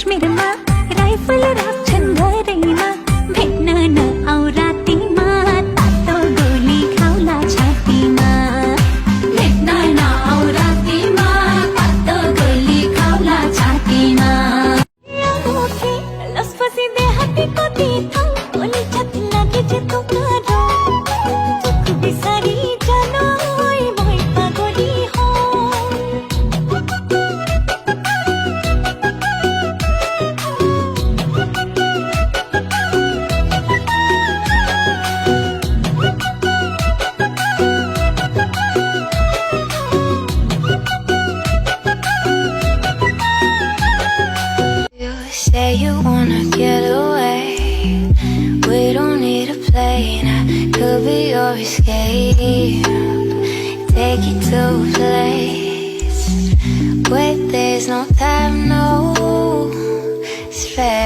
काश्मीरमा रायफल राख्छन् घरैमा भेट्न नआउरातीमा तातो गोली खाउला छातीमा भेट्न नआउरातीमा तातो गोली खाउला छातीमा मुखे लसफसी देहातीको दिथा गोली छाती लागे जे तुम्हारो चुक बिसारी जानो भई पागली हो You say you wanna get away. We don't need a plane. I could be your escape. Take you to a place where there's no time, no space.